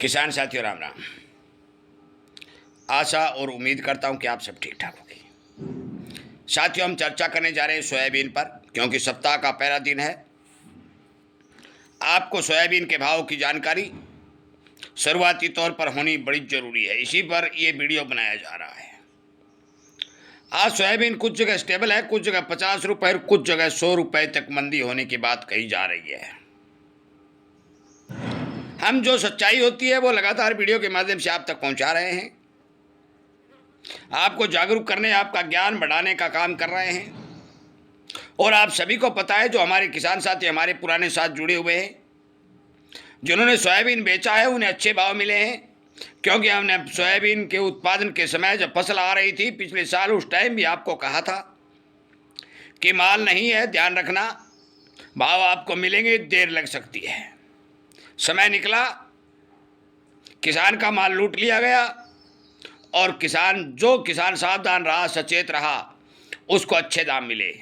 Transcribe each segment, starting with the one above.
किसान साथियों राम राम। आशा और उम्मीद करता हूं कि आप सब ठीक ठाक होंगे। साथियों, हम चर्चा करने जा रहे हैं सोयाबीन पर, क्योंकि सप्ताह का पहला दिन है। आपको सोयाबीन के भाव की जानकारी शुरुआती तौर पर होनी बड़ी जरूरी है, इसी पर यह वीडियो बनाया जा रहा है। आज सोयाबीन कुछ जगह स्टेबल है, कुछ जगह 50 रुपये और कुछ जगह 100 रुपये तक मंदी होने की बात कही जा रही है। हम जो सच्चाई होती है वो लगातार वीडियो के माध्यम से आप तक पहुंचा रहे हैं, आपको जागरूक करने, आपका ज्ञान बढ़ाने का काम कर रहे हैं। और आप सभी को पता है, जो हमारे किसान साथी हमारे पुराने साथ जुड़े हुए हैं, जिन्होंने सोयाबीन बेचा है, उन्हें अच्छे भाव मिले हैं। क्योंकि हमने सोयाबीन के उत्पादन के समय जब फसल आ रही थी पिछले साल, उस टाइम भी आपको कहा था कि माल नहीं है, ध्यान रखना, भाव आपको मिलेंगे, देर लग सकती है। समय निकला, किसान का माल लूट लिया गया और जो किसान सावधान रहा, सचेत रहा, उसको अच्छे दाम मिले।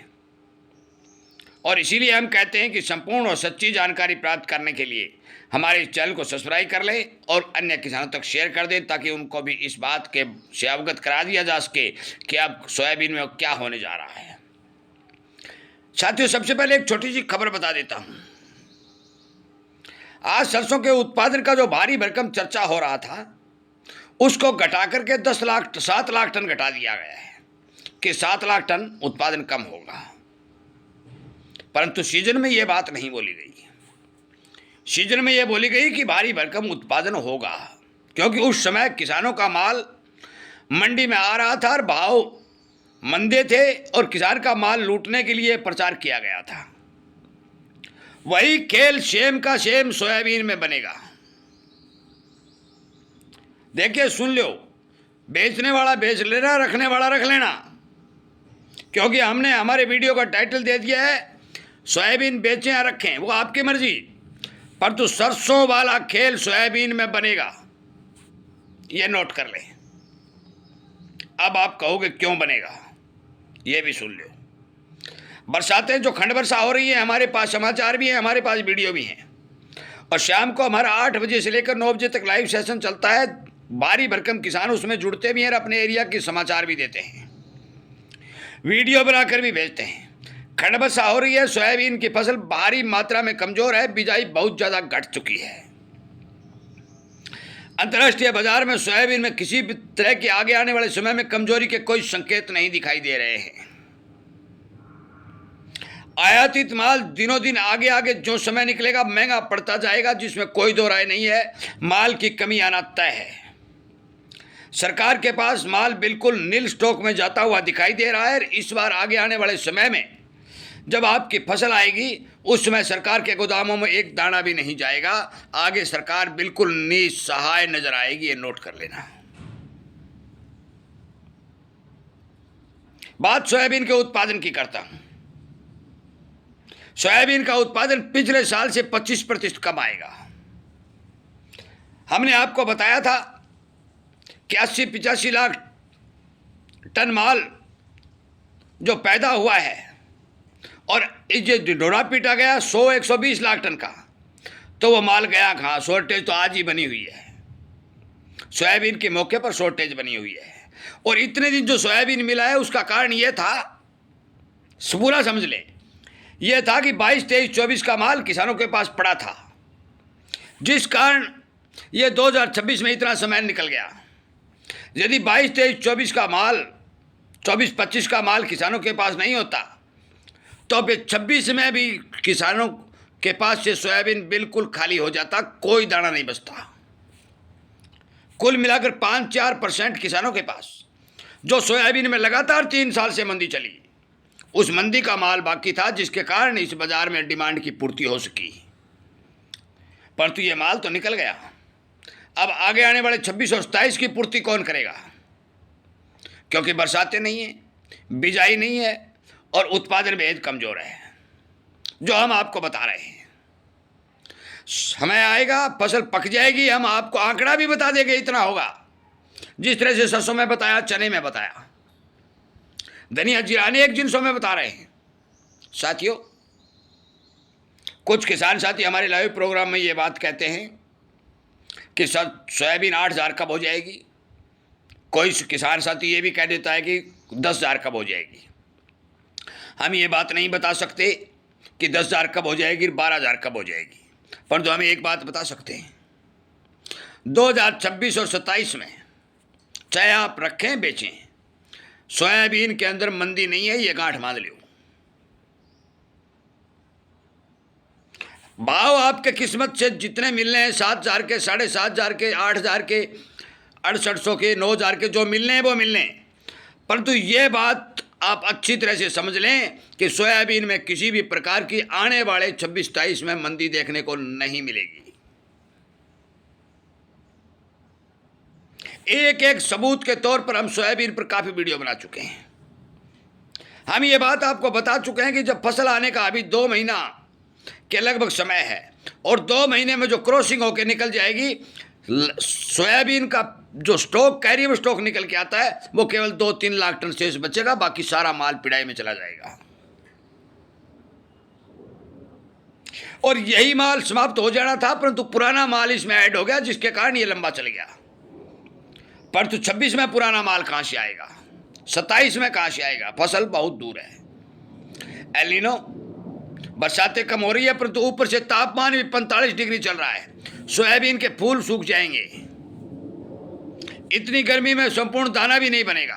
और इसीलिए हम कहते हैं कि संपूर्ण और सच्ची जानकारी प्राप्त करने के लिए हमारे इस चैनल को सब्सक्राइब कर लें और अन्य किसानों तक शेयर कर दें, ताकि उनको भी इस बात के से अवगत करा दिया जा सके कि अब सोयाबीन में क्या होने जा रहा है। साथियों, सबसे पहले एक छोटी सी खबर बता देता हूं। आज सरसों के उत्पादन का जो भारी भरकम चर्चा हो रहा था, उसको घटा करके 7 लाख टन घटा दिया गया है कि 7 लाख टन उत्पादन कम होगा। परंतु सीजन में यह बात नहीं बोली गई। सीजन में यह बोली गई कि भारी भरकम उत्पादन होगा, क्योंकि उस समय किसानों का माल मंडी में आ रहा था और भाव मंदे थे और किसान का माल लूटने के लिए प्रचार किया गया था। वही खेल सेम का सेम सोयाबीन में बनेगा। देखिए, सुन लो, बेचने वाला बेच लेना, रखने वाला रख लेना, क्योंकि हमने हमारे वीडियो का टाइटल दे दिया है सोयाबीन बेचें या रखें, वो आपकी मर्जी, पर तो सरसों वाला खेल सोयाबीन में बनेगा, ये नोट कर लें। अब आप कहोगे क्यों बनेगा, ये भी सुन लो। बरसातें जो खंड वर्षा हो रही है, हमारे पास समाचार भी है, हमारे पास वीडियो भी हैं, और शाम को हमारा 8 बजे से लेकर 9 बजे तक लाइव सेशन चलता है। भारी भरकम किसान उसमें जुड़ते भी हैं और अपने एरिया के समाचार भी देते हैं, वीडियो बनाकर भी भेजते हैं। खंड वर्षा हो रही है, सोयाबीन की फसल भारी मात्रा में कमजोर है, बिजाई बहुत ज़्यादा घट चुकी है। अंतर्राष्ट्रीय बाजार में सोयाबीन में किसी भी तरह के आगे आने वाले समय में कमजोरी के कोई संकेत नहीं दिखाई दे रहे हैं। आयातित माल दिनों दिन आगे आगे जो समय निकलेगा महंगा पड़ता जाएगा, जिसमें कोई दो राय नहीं है। माल की कमी आना तय है। सरकार के पास माल बिल्कुल नील स्टॉक में जाता हुआ दिखाई दे रहा है। इस बार आगे आने वाले समय में जब आपकी फसल आएगी, उस समय सरकार के गोदामों में एक दाना भी नहीं जाएगा। आगे सरकार बिल्कुल निसहाय नजर आएगी, ये नोट कर लेना। बात सोयाबीन के उत्पादन की करता हूं। सोयाबीन का उत्पादन पिछले साल से 25% कम आएगा। हमने आपको बताया था कि 80-85 लाख टन माल जो पैदा हुआ है, और जो ढोरा पीटा गया 100-120 लाख टन का, तो वो माल गया कहाँ? शॉर्टेज तो आज ही बनी हुई है। सोयाबीन के मौके पर शॉर्टेज बनी हुई है। और इतने दिन जो सोयाबीन मिला है, उसका कारण ये था, पूरा समझ लें, यह था कि 22, 23, 24 का माल किसानों के पास पड़ा था, जिस कारण ये 2026 में इतना समय निकल गया। यदि 22, 23, 24 का माल, 24, 25 का माल किसानों के पास नहीं होता, तो फिर 26 में भी किसानों के पास से सोयाबीन बिल्कुल खाली हो जाता, कोई दाना नहीं बचता। कुल मिलाकर 5-4% किसानों के पास जो सोयाबीन में लगातार 3 साल से मंदी चली, उस मंदी का माल बाकी था, जिसके कारण इस बाजार में डिमांड की पूर्ति हो सकी। परंतु ये माल तो निकल गया। अब आगे आने वाले 26 और 27 की पूर्ति कौन करेगा? क्योंकि बरसातें नहीं है, बिजाई नहीं है और उत्पादन बेहद कमजोर है, जो हम आपको बता रहे हैं। समय आएगा, फसल पक जाएगी, हम आपको आंकड़ा भी बता देंगे, इतना होगा। जिस तरह से सरसों में बताया, चने में बताया, धनिया जीरा अनेक जिनसों में बता रहे हैं। साथियों, कुछ किसान साथी हमारे लाइव प्रोग्राम में ये बात कहते हैं कि सर सोयाबीन 8,000 कब हो जाएगी, कोई किसान साथी ये भी कह देता है कि 10,000 कब हो जाएगी। हम ये बात नहीं बता सकते कि 10,000 कब हो जाएगी, 12,000 कब हो जाएगी, परंतु हम एक बात बता सकते हैं, 2026 और 27 में चाहे आप रखें बेचें, सोयाबीन के अंदर मंदी नहीं है, ये गांठ बांध लो। भाव आपके किस्मत से जितने मिलने हैं, 7,000 के, 7,500 के, 8,000 के, 6800 के, 9,000 के, जो मिलने हैं वो मिलने हैं, परंतु ये बात आप अच्छी तरह से समझ लें कि सोयाबीन में किसी भी प्रकार की आने वाले 26-27 में मंदी देखने को नहीं मिलेगी। एक एक सबूत के तौर पर हम सोयाबीन पर काफ़ी वीडियो बना चुके हैं। हम ये बात आपको बता चुके हैं कि जब फसल आने का अभी 2 महीना के लगभग समय है और 2 महीने में जो क्रॉसिंग होकर निकल जाएगी, सोयाबीन का जो स्टॉक, कैरियर स्टॉक निकल के आता है, वो केवल 2-3 लाख टन शेष बचेगा, बाकी सारा माल पिड़ाई में चला जाएगा। और यही माल समाप्त हो जाना था, परंतु पुराना माल इसमें ऐड हो गया, जिसके कारण ये लंबा चल गया। परंतु 26 में पुराना माल कहां से आएगा, 27 में कहां से आएगा, फसल बहुत दूर है। एल नीनो, बरसातें कम हो रही है, परंतु ऊपर से तापमान भी 45 डिग्री चल रहा है, सोयाबीन के फूल सूख जाएंगे। इतनी गर्मी में संपूर्ण दाना भी नहीं बनेगा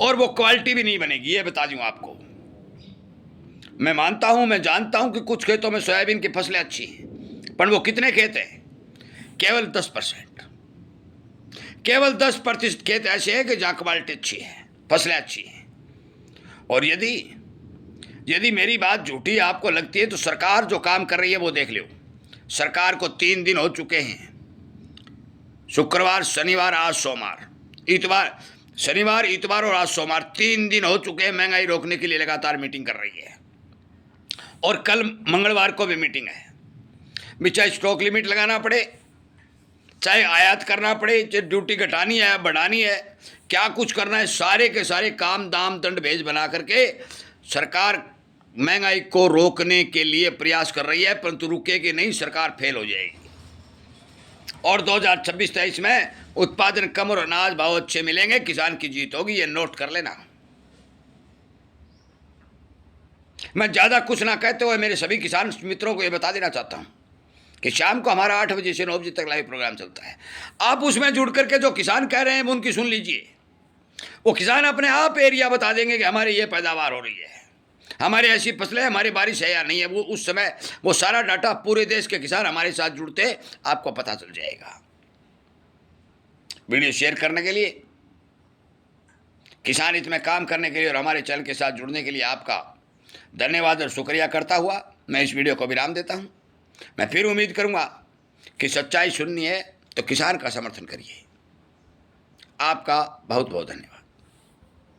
और वो क्वालिटी भी नहीं बनेगी, ये बता दूं आपको। मैं मानता हूं, मैं जानता हूं कि कुछ खेतों में सोयाबीन की फसलें अच्छी हैं, पर वो कितने खेत हैं, केवल 10%, केवल 10% खेत ऐसे हैं कि जहां क्वालिटी अच्छी है, फसलें अच्छी हैं। और यदि मेरी बात झूठी आपको लगती है तो सरकार जो काम कर रही है वो देख लो। सरकार को 3 दिन हो चुके हैं, शुक्रवार, शनिवार, आज सोमवार, इतवार, शनिवार, इतवार और आज सोमवार, 3 दिन हो चुके हैं महंगाई रोकने के लिए लगातार मीटिंग कर रही है। और कल मंगलवार को भी मीटिंग है। भी चाहे स्टॉक लिमिट लगाना पड़े, चाहे आयात करना पड़े, चाहे ड्यूटी घटानी है, बढ़ानी है, क्या कुछ करना है, सारे के सारे काम दाम दंड भेज बना करके सरकार महंगाई को रोकने के लिए प्रयास कर रही है, परंतु रुकेगी नहीं, सरकार फेल हो जाएगी। और 2026-23 में उत्पादन कम और अनाज भाव अच्छे मिलेंगे, किसान की जीत होगी, ये नोट कर लेना। मैं ज़्यादा कुछ ना कहते हुए मेरे सभी किसान मित्रों को ये बता देना चाहता हूँ कि शाम को हमारा 8 बजे से 9 बजे तक लाइव प्रोग्राम चलता है। आप उसमें जुड़ करके जो किसान कह रहे हैं वो उनकी सुन लीजिए। वो किसान अपने आप एरिया बता देंगे कि हमारी ये पैदावार हो रही है, हमारी ऐसी फसलें, हमारी बारिश है या नहीं है। वो उस समय वो सारा डाटा पूरे देश के किसान हमारे साथ जुड़ते आपको पता चल जाएगा। वीडियो शेयर करने के लिए, किसान हित में काम करने के लिए और हमारे चैनल के साथ जुड़ने के लिए आपका धन्यवाद और शुक्रिया करता हुआ मैं इस वीडियो को विराम देता हूं। मैं फिर उम्मीद करूंगा कि सच्चाई सुननी है तो किसान का समर्थन करिए। आपका बहुत बहुत धन्यवाद।